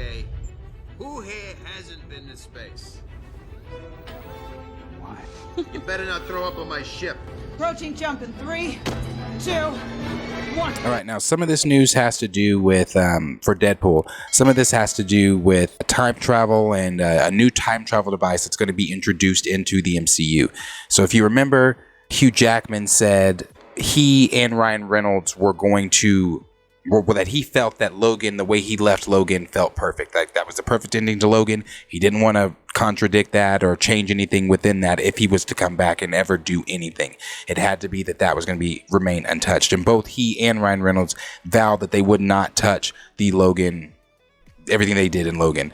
Okay, who here hasn't been to space? Why? You better not throw up on my ship. Approaching jump in 3, 2, 1. All right, now some of this news has to do with, for Deadpool, some of this has to do with time travel and a new time travel device that's going to be introduced into the MCU. So if you remember, Hugh Jackman said he and Ryan Reynolds were going to, well, that he felt that Logan, the way he left Logan, felt perfect. Like that was the perfect ending to Logan. He didn't want to contradict that or change anything within that if he was to come back and ever do anything. It had to be that was going to be remain untouched. And both he and Ryan Reynolds vowed that they would not touch the Logan, everything they did in Logan.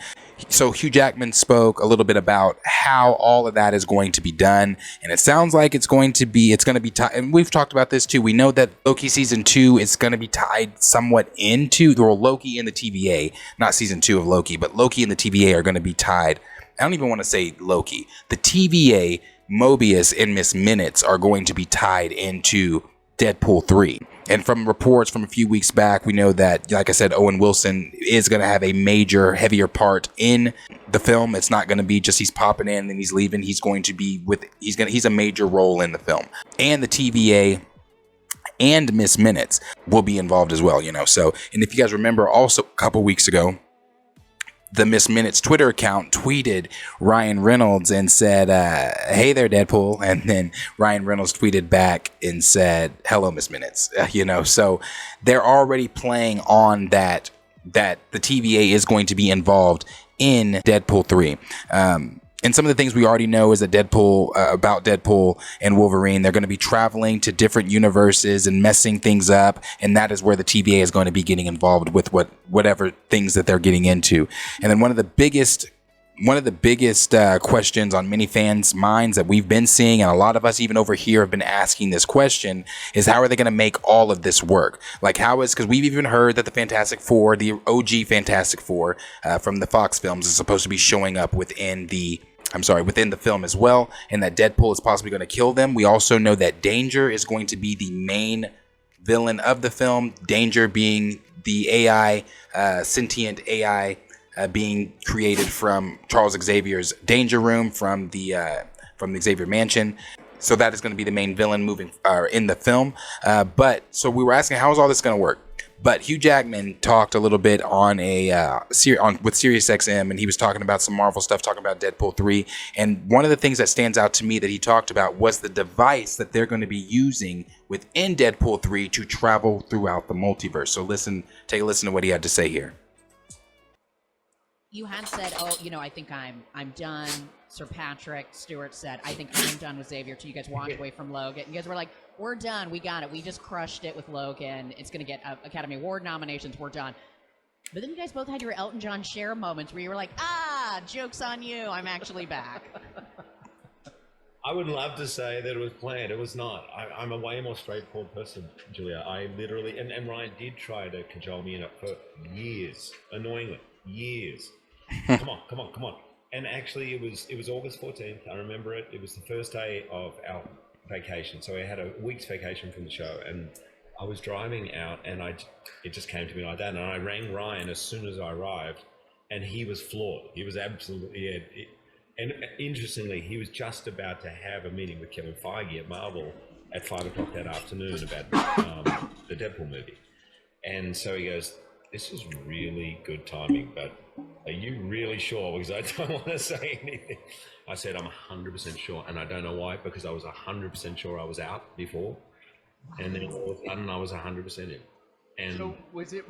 So Hugh Jackman spoke a little bit about how all of that is going to be done, and it sounds like it's going to be tied. And we've talked about this too. We know that Loki season 2 is going to be tied somewhat into Loki and the TVA, not season 2 of Loki, but Loki and the TVA are going to be tied. I don't even want to say Loki. The TVA, Mobius, and Miss Minutes are going to be tied into Deadpool 3. And from reports from a few weeks back, we know that, like I said, Owen Wilson is going to have a major, heavier part in the film. It's not going to be just he's popping in and he's leaving. He's going to be he's a major role in the film. And the TVA and Miss Minutes will be involved as well, So, and if you guys remember also a couple weeks ago, the Miss Minutes Twitter account tweeted Ryan Reynolds and said, hey there, Deadpool. And then Ryan Reynolds tweeted back and said, hello, Miss Minutes. So they're already playing on that the TVA is going to be involved in Deadpool 3. And some of the things we already know is that about Deadpool and Wolverine, they're going to be traveling to different universes and messing things up. And that is where the TVA is going to be getting involved with whatever things that they're getting into. And then one of the biggest questions on many fans' minds that we've been seeing, and a lot of us even over here have been asking this question, is how are they going to make all of this work? Like because we've even heard that the Fantastic Four, the OG Fantastic Four from the Fox films, is supposed to be showing up within the film as well, and that Deadpool is possibly going to kill them. We also know that Danger is going to be the main villain of the film, Danger being the AI, sentient AI being created from Charles Xavier's Danger Room from the Xavier Mansion. So that is going to be the main villain in the film. But so we were asking, how is all this going to work? But Hugh Jackman talked a little bit on with SiriusXM, and he was talking about some Marvel stuff, talking about Deadpool 3. And one of the things that stands out to me that he talked about was the device that they're going to be using within Deadpool 3 to travel throughout the multiverse. So take a listen to what he had to say here. You had said, I think I'm done. Sir Patrick Stewart said, I think I'm done with Xavier, till you guys walked away from Logan. You guys were like, we're done. We got it. We just crushed it with Logan. It's going to get Academy Award nominations. We're done. But then you guys both had your Elton John Cher moments where you were like, joke's on you. I'm actually back. I would love to say that it was planned. It was not. I'm a way more straightforward person, Julia. I literally, and Ryan did try to cajole me in it for years, annoyingly, years. Come on. And actually, it was August 14th. I remember it. It was the first day of our vacation. So I had a week's vacation from the show, and I was driving out, and it just came to me like that. And I rang Ryan as soon as I arrived, and he was floored. He was absolutely, and interestingly, he was just about to have a meeting with Kevin Feige at Marvel at 5 o'clock that afternoon about the Deadpool movie. And so he goes, this is really good timing, but are you really sure? Because I don't want to say anything. I said, I'm 100% sure, and I don't know why, because I was 100% sure I was out before, and then all of a sudden I was 100% in. And so was it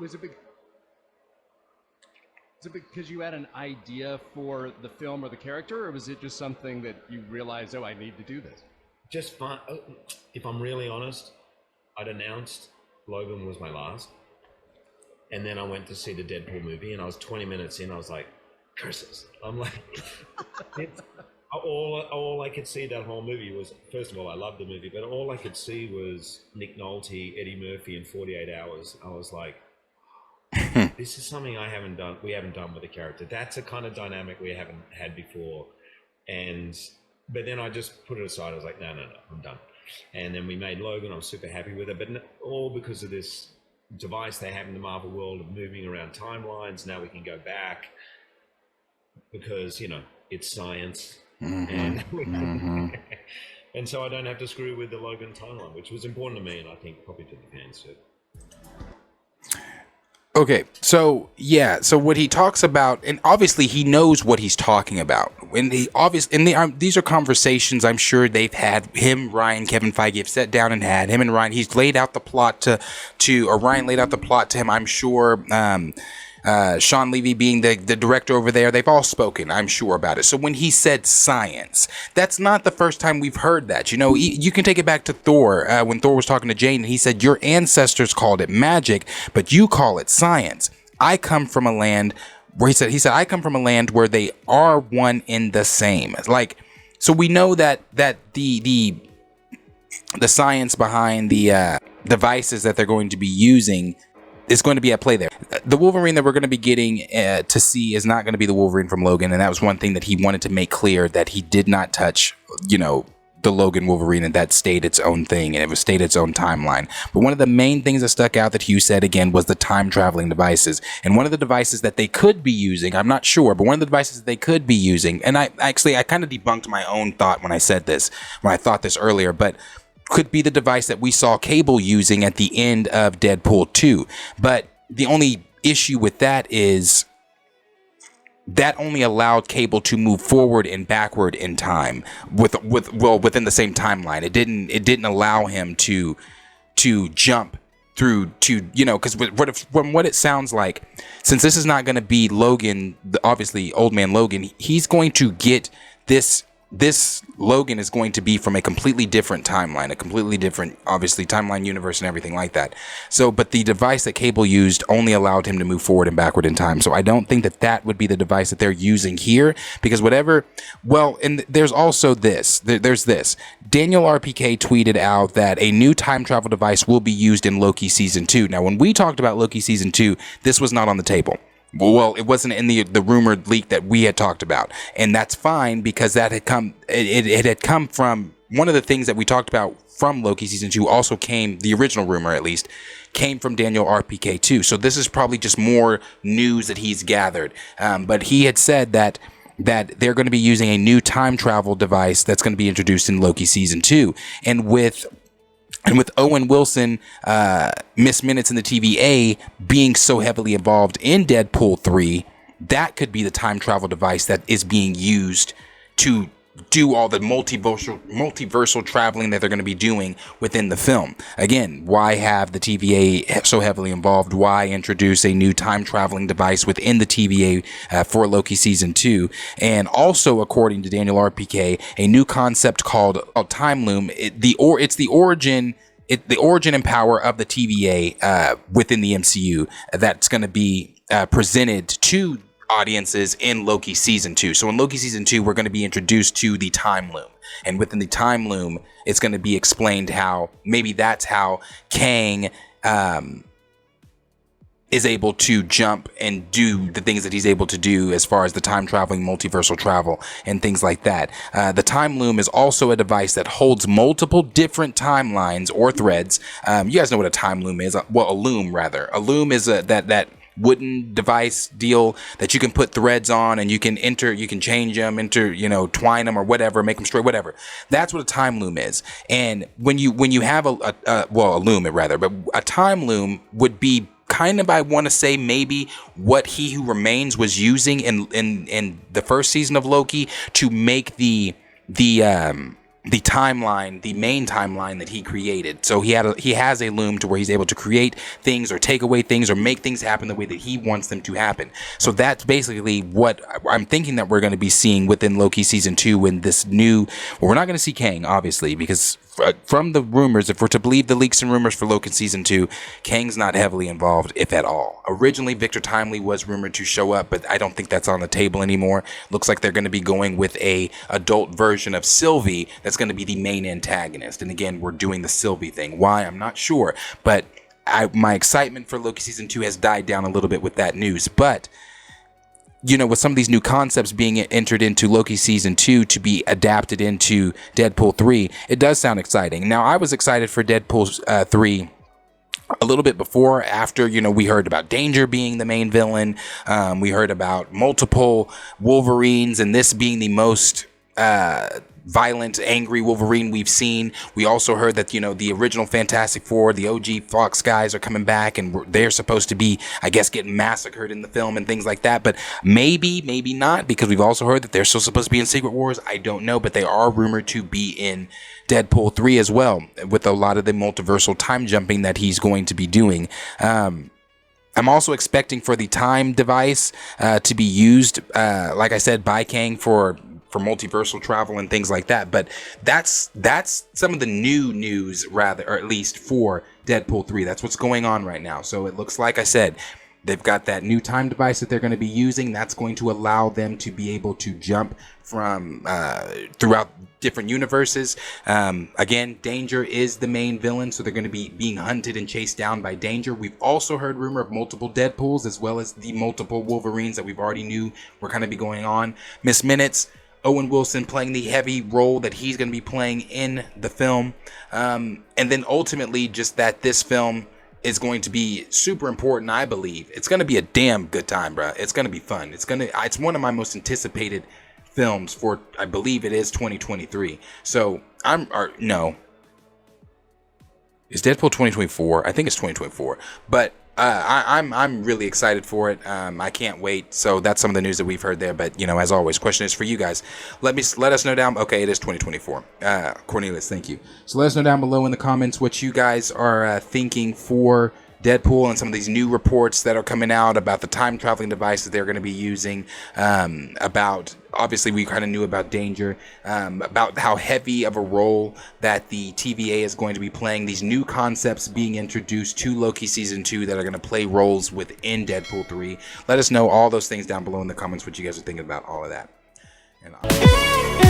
because you had an idea for the film or the character, or was it just something that you realized, I need to do this? Just fun. If I'm really honest, I'd announced Logan was my last. And then I went to see the Deadpool movie, and I was 20 minutes in. I was like, curses. I'm like, all I could see that whole movie was, first of all, I loved the movie, but all I could see was Nick Nolte, Eddie Murphy in 48 Hours. I was like, this is something we haven't done with a character. That's a kind of dynamic we haven't had before. But then I just put it aside. I was like, no, I'm done. And then we made Logan. I was super happy with it, but all because of this device they have in the Marvel world of moving around timelines. Now we can go back because, you know, it's science. And and so I don't have to screw with the Logan timeline, which was important to me, and I think probably to the fans too. Okay, so yeah, so what he talks about, and obviously he knows what he's talking about. These are conversations I'm sure they've had. Him, Ryan, Kevin Feige have sat down and had him and Ryan. He's laid out the plot or Ryan laid out the plot to him. I'm sure. Sean Levy being the director over there, they've all spoken, I'm sure, about it. So when he said science, that's not the first time we've heard that. You know, you can take it back to Thor, when Thor was talking to Jane, and he said, your ancestors called it magic, but you call it science. I come from a land where he said, I come from a land where they are one in the same. Like, so we know that the science behind the devices that they're going to be using is going to be at play there. The Wolverine that we're going to be getting to see is not going to be the Wolverine from Logan, and that was one thing that he wanted to make clear, that he did not touch, you know, the Logan Wolverine, and that stayed its own thing, and it was stayed its own timeline. But one of the main things that stuck out that Hugh said again was the time traveling devices. And one of the devices that they could be using, I'm not sure, but one of the devices that they could be using, and I kind of debunked my own thought when I said this, when I thought this earlier, but could be the device that we saw Cable using at the end of Deadpool 2. But the only issue with that is that only allowed Cable to move forward and backward in time within the same timeline. It didn't allow him to jump through to, you know, because from what it sounds like, since this is not going to be Logan, obviously Old Man Logan, he's going to get this Logan is going to be from a completely different timeline, a completely different, obviously, timeline, universe, and everything like that. So, but the device that Cable used only allowed him to move forward and backward in time. So I don't think that would be the device that they're using here, because and there's also this. There's this. Daniel RPK tweeted out that a new time travel device will be used in Loki Season 2. Now, when we talked about Loki Season 2, this was not on the table. Well, it wasn't in the rumored leak that we had talked about, and that's fine, because that had come. It had come from one of the things that we talked about from Loki Season 2. Also came, the original rumor at least, came from Daniel RPK too. So this is probably just more news that he's gathered. But he had said that they're going to be using a new time travel device that's going to be introduced in Loki Season 2, and with Owen Wilson, Miss Minutes in the TVA being so heavily involved in Deadpool 3, that could be the time travel device that is being used to do all the multiversal traveling that they're going to be doing within the film. Again, why have the TVA so heavily involved? Why introduce a new time traveling device within the TVA for Loki Season 2? And also, according to Daniel RPK, a new concept called Time Loom. It's the origin and power of the TVA within the MCU that's going to be presented to audiences in Loki Season 2. So in Loki Season 2, we're going to be introduced to the Time Loom. And within the Time Loom, it's going to be explained how maybe that's how Kang is able to jump and do the things that he's able to do as far as the time traveling, multiversal travel, and things like that. The Time Loom is also a device that holds multiple different timelines or threads. You guys know what a time loom is. Well, a loom, rather. A loom is that wooden device deal that you can put threads on, and you can change them, twine them or whatever, make them straight, whatever. That's what a time loom is. And when you have a loom, but a time loom would be kind of, I want to say, maybe what He Who Remains was using in the first season of Loki to make the timeline, the main timeline that he created. So he has a loom to where he's able to create things or take away things or make things happen the way that he wants them to happen. So that's basically what I'm thinking that we're going to be seeing within Loki Season 2 in this new. Well, we're not going to see Kang, obviously, because from the rumors, if we're to believe the leaks and rumors for Loki Season 2, Kang's not heavily involved, if at all. Originally, Victor Timely was rumored to show up, but I don't think that's on the table anymore. Looks like they're going to be going with a adult version of Sylvie that's going to be the main antagonist. And again, we're doing the Sylvie thing. Why? I'm not sure. But my excitement for Loki Season 2 has died down a little bit with that news. But with some of these new concepts being entered into Loki Season 2 to be adapted into Deadpool 3, it does sound exciting. Now, I was excited for Deadpool 3 a little bit before, after, we heard about Danger being the main villain. We heard about multiple Wolverines, and this being the most violent, angry Wolverine we've seen. We also heard that, the original Fantastic Four, the OG Fox guys are coming back, and they're supposed to be, I guess, getting massacred in the film and things like that. But maybe not, because we've also heard that they're still supposed to be in Secret Wars. I don't know, but they are rumored to be in Deadpool 3 as well, with a lot of the multiversal time jumping that he's going to be doing. I'm also expecting for the time device to be used, like I said, by Kang for multiversal travel and things like that. But that's some of the new news, rather, or at least for Deadpool 3. That's what's going on right now. So it looks like I said, they've got that new time device that they're going to be using. That's going to allow them to be able to jump from throughout different universes. Again, Danger is the main villain, so they're going to be being hunted and chased down by Danger. We've also heard rumor of multiple Deadpools, as well as the multiple Wolverines that we've already knew were going to be going on. Miss Minutes, Owen Wilson playing the heavy role that he's going to be playing in the film. And then ultimately just that this film is going to be super important, I believe. It's going to be a damn good time, bro. It's going to be fun. It's one of my most anticipated films for, I believe it is 2023. So no. Is Deadpool 2024? I think it's 2024. But I'm really excited for it. I can't wait. So that's some of the news that we've heard there. But as always, question is for you guys. Let us know down. Okay, it is 2024. Cornelius, thank you. So let us know down below in the comments what you guys are thinking for Deadpool and some of these new reports that are coming out about the time traveling device that they're going to be using. About, obviously, we kind of knew about Danger, about how heavy of a role that the TVA is going to be playing, these new concepts being introduced to Loki Season 2 that are going to play roles within Deadpool 3. Let us know all those things down below in the comments what you guys are thinking about all of that. And